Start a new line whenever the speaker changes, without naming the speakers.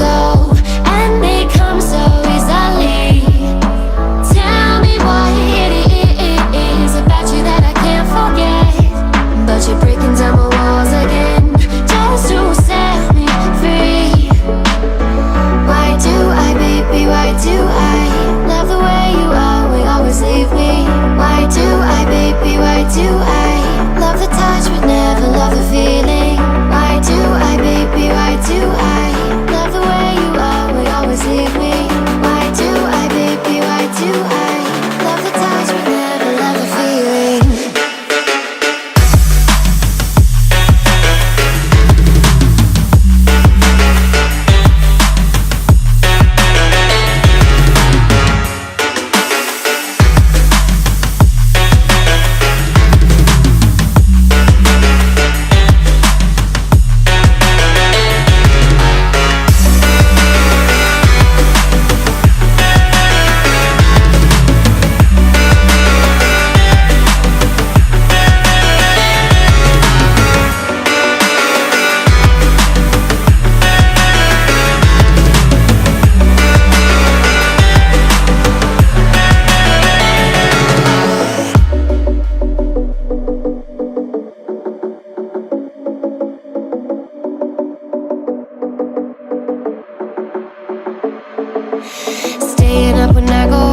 slow, and they come so easily. Tell me what it is about you that I can't forget, but you're breaking down my walls again, just to set me free. Why do I, baby, why do I love the way you are, we always leave me? Why do I, baby, why do I love the touch but never love the feeling? Why do I, baby, why do I love the way you are, we always leave me? Why do I, baby, why do I love the touch but never love the feeling? Staying up when I go